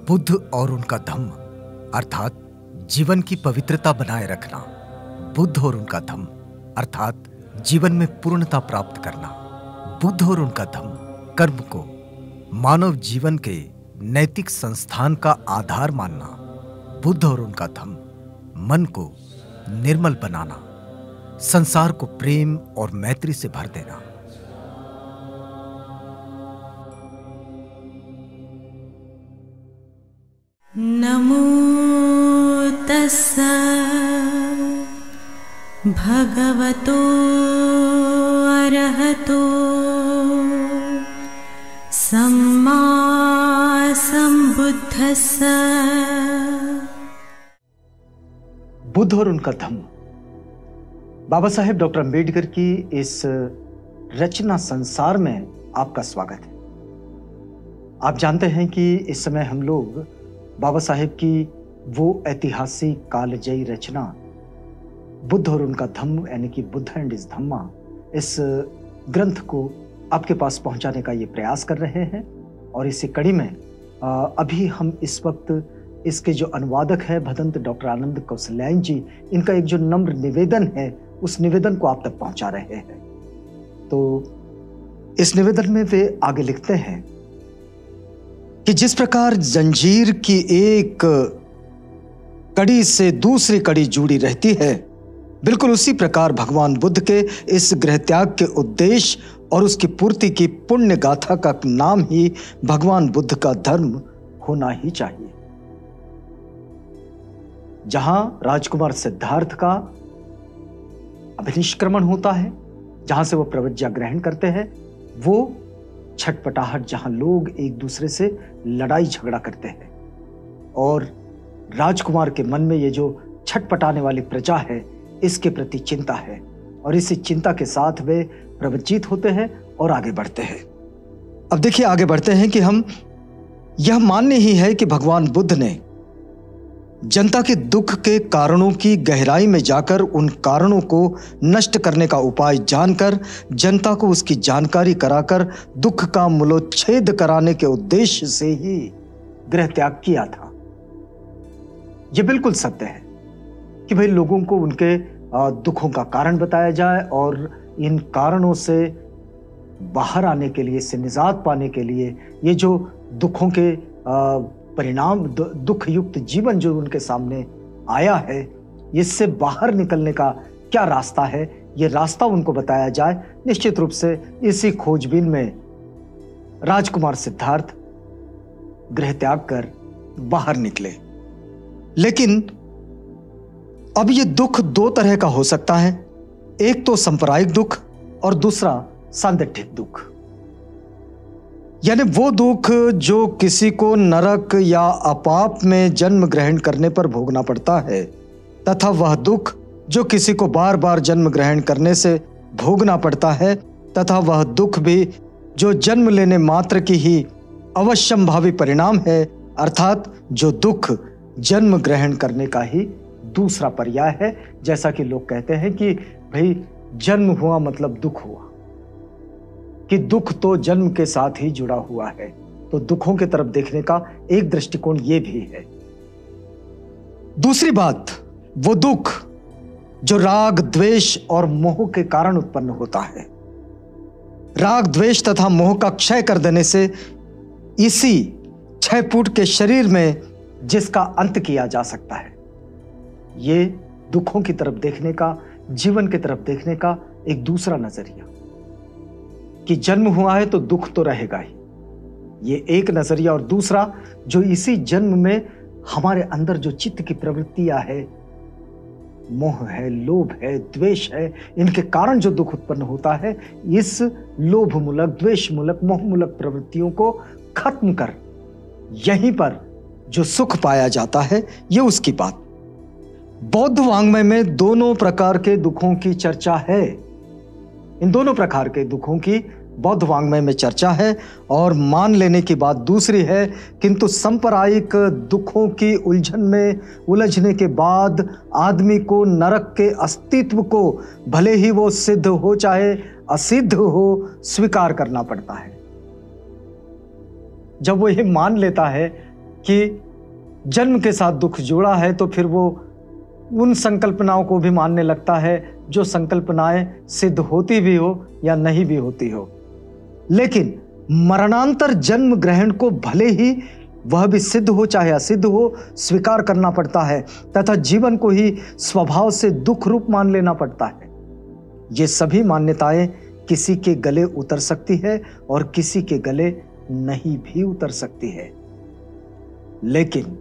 बुद्ध और उनका धम्म अर्थात जीवन की पवित्रता बनाए रखना, बुद्ध और उनका धम्म अर्थात जीवन में पूर्णता प्राप्त करना, बुद्ध और उनका धम्म कर्म को मानव जीवन के नैतिक संस्थान का आधार मानना, बुद्ध और उनका धम्म मन को निर्मल बनाना, संसार को प्रेम और मैत्री से भर देना। नमो तस्सै भगवतो अरहतो सम्मा सम्बुद्धस्स। बुद्ध और उनका धम्म। बाबा साहेब डॉक्टर अंबेडकर की इस रचना संसार में आपका स्वागत है। आप जानते हैं कि इस समय हम लोग बाबा साहेब की वो ऐतिहासिक कालजयी रचना बुद्ध और उनका धम्म यानी कि बुद्ध एंड हिज धम्मा, इस ग्रंथ को आपके पास पहुंचाने का ये प्रयास कर रहे हैं। और इसी कड़ी में अभी हम इस वक्त इसके जो अनुवादक है भदंत डॉक्टर आनंद कौशल्यायन जी, इनका एक जो नम्र निवेदन है उस निवेदन को आप तक पहुंचा रहे हैं। तो इस निवेदन में वे आगे लिखते हैं कि जिस प्रकार जंजीर की एक कड़ी से दूसरी कड़ी जुड़ी रहती है, बिल्कुल उसी प्रकार भगवान बुद्ध के इस गृह त्याग के उद्देश्य और उसकी पूर्ति की पुण्य गाथा का नाम ही भगवान बुद्ध का धर्म होना ही चाहिए। जहां राजकुमार सिद्धार्थ का अभिनिष्क्रमण होता है, जहां से वो प्रवज्ञा ग्रहण करते हैं, वो छटपटाहट जहां लोग एक दूसरे से लड़ाई झगड़ा करते हैं और राजकुमार के मन में ये जो छटपटाने वाली प्रजा है इसके प्रति चिंता है और इसी चिंता के साथ वे प्रवज्जित होते हैं और आगे बढ़ते हैं। अब देखिए आगे बढ़ते हैं कि हम यह मानने ही है कि भगवान बुद्ध ने जनता के दुख के कारणों की गहराई में जाकर उन कारणों को नष्ट करने का उपाय जानकर जनता को उसकी जानकारी कराकर दुख का मूलोच्छेद कराने के उद्देश्य से ही गृह त्याग किया था। यह बिल्कुल सत्य है कि भाई लोगों को उनके दुखों का कारण बताया जाए और इन कारणों से बाहर आने के लिए, से निजात पाने के लिए, ये जो दुखों के परिणाम, दुख युक्त जीवन जो उनके सामने आया है, इससे बाहर निकलने का क्या रास्ता है, ये रास्ता उनको बताया जाए। निश्चित रूप से इसी खोजबीन में राजकुमार सिद्धार्थ गृह त्याग कर बाहर निकले। लेकिन अब ये दुख दो तरह का हो सकता है, एक तो सांप्रदायिक दुख और दूसरा सांदिध्य दुख, यानी वो दुख जो किसी को नरक या अपाप में जन्म ग्रहण करने पर भोगना पड़ता है, तथा वह दुख जो किसी को बार बार जन्म ग्रहण करने से भोगना पड़ता है, तथा वह दुख भी जो जन्म लेने मात्र की ही अवश्यंभावी परिणाम है, अर्थात जो दुख जन्म ग्रहण करने का ही दूसरा पर्याय है। जैसा कि लोग कहते हैं कि भाई जन्म हुआ मतलब दुख हुआ, कि दुख तो जन्म के साथ ही जुड़ा हुआ है। तो दुखों की तरफ देखने का एक दृष्टिकोण ये भी है। दूसरी बात, वो दुख जो राग, द्वेष और मोह के कारण उत्पन्न होता है। राग, द्वेष तथा मोह का क्षय कर देने से इसी 6 फुट के शरीर में जिसका अंत किया जा सकता है, ये दुखों की तरफ देखने का, जीवन की तरफ देखने का एक दूसरा नजरिया, कि जन्म हुआ है तो दुख तो रहेगा ही, ये एक नजरिया। और दूसरा, जो इसी जन्म में हमारे अंदर जो चित्त की प्रवृत्तियां है, मोह है, लोभ है, द्वेष है, इनके कारण जो दुख उत्पन्न होता है, इस लोभ मूलक, द्वेष मूलक, मोह मूलक प्रवृत्तियों को खत्म कर यहीं पर जो सुख पाया जाता है, ये उसकी बात। बौद्ध वाङ्मय में दोनों प्रकार के दुखों की चर्चा है। इन दोनों प्रकार के दुखों की बौद्ध वाङ्मय में चर्चा है और मान लेने की बात दूसरी है। किंतु सांप्रदायिक दुखों की उलझन में उलझने के बाद आदमी को नरक के अस्तित्व को, भले ही वो सिद्ध हो चाहे असिद्ध हो, स्वीकार करना पड़ता है। जब वो ये मान लेता है कि जन्म के साथ दुख जुड़ा है तो फिर वो उन संकल्पनाओं को भी मानने लगता है जो संकल्पनाएं सिद्ध होती भी हो या नहीं भी होती हो। लेकिन मरणांतर जन्म ग्रहण को भले ही वह भी सिद्ध हो चाहे असिद्ध हो स्वीकार करना पड़ता है तथा जीवन को ही स्वभाव से दुख रूप मान लेना पड़ता है। ये सभी मान्यताएं किसी के गले उतर सकती है और किसी के गले नहीं भी उतर सकती है। लेकिन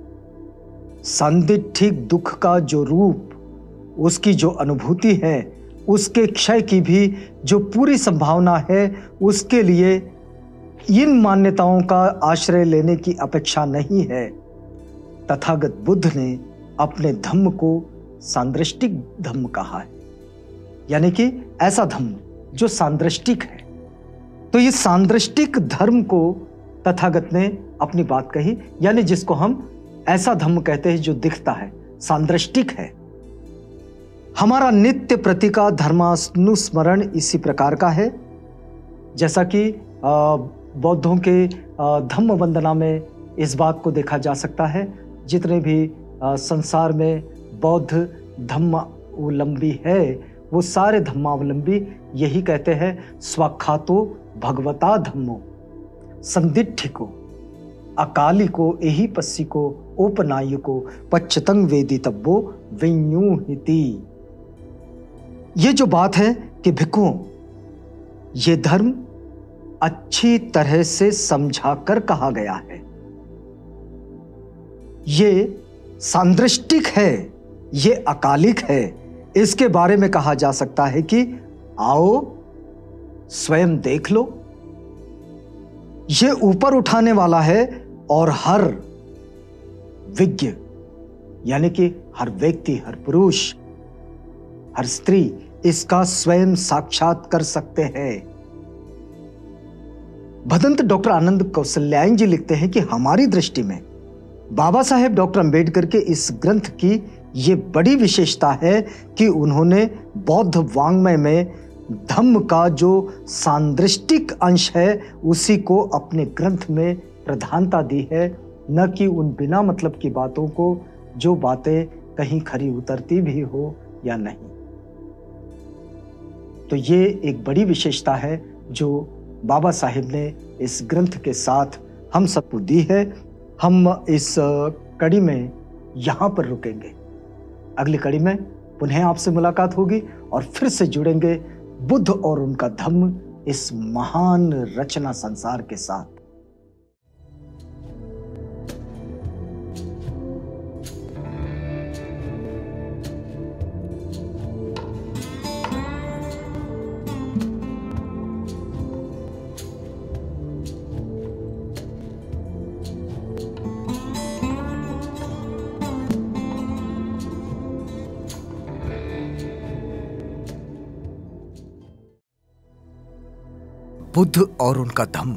सांदिष्ठिक दुख का जो रूप, उसकी जो अनुभूति है, उसके क्षय की भी जो पूरी संभावना है, उसके लिए इन मान्यताओं का आश्रय लेने की अपेक्षा नहीं है। तथागत बुद्ध ने अपने धम्म को सांदृष्टिक धम्म कहा है, यानी कि ऐसा धम्म जो सांदृष्टिक है। तो इस सांदृष्टिक धर्म को तथागत ने अपनी बात कही, यानी जिसको हम ऐसा धम्म कहते हैं जो दिखता है, सांदृष्टिक है। हमारा नित्य प्रति का धर्मानुस्मरण इसी प्रकार का है, जैसा कि बौद्धों के धम्म वंदना में इस बात को देखा जा सकता है। जितने भी संसार में बौद्ध धम्मावलंबी है, वो सारे धम्मावलंबी यही कहते हैं, स्वाख्यातो भगवता धम्मो संदिष्ठिको अकालिको एहि पस्सिको ओपनायिको पच्चतंग वेदितव्यो विन्यूहिति। ये जो बात है कि भिक्खुओं, ये धर्म अच्छी तरह से समझाकर कहा गया है। ये सांदृष्टिक है, ये अकालिक है। इसके बारे में कहा जा सकता है कि आओ स्वयं देख लो। ये ऊपर उठाने वाला है और हर विज्ञ, यानी कि हर व्यक्ति, हर पुरुष, हर स्त्री इसका स्वयं साक्षात कर सकते हैं। भदंत डॉक्टर आनंद कौशल्यायन जी लिखते हैं कि हमारी दृष्टि में बाबा साहेब डॉक्टर अंबेडकर के इस ग्रंथ की ये बड़ी विशेषता है कि उन्होंने बौद्ध वाङ्मय में धम्म का जो सांदृष्टिक अंश है उसी को अपने ग्रंथ में प्रधानता दी है, न कि उन बिना मतलब की बातों को, जो बातें कहीं खरी उतरती भी हो या नहीं। तो ये एक बड़ी विशेषता है जो बाबा साहेब ने इस ग्रंथ के साथ हम सबको दी है। हम इस कड़ी में यहाँ पर रुकेंगे। अगली कड़ी में पुनः आपसे मुलाकात होगी और फिर से जुड़ेंगे बुद्ध और उनका धम्म इस महान रचना संसार के साथ। बुद्ध और उनका धम्म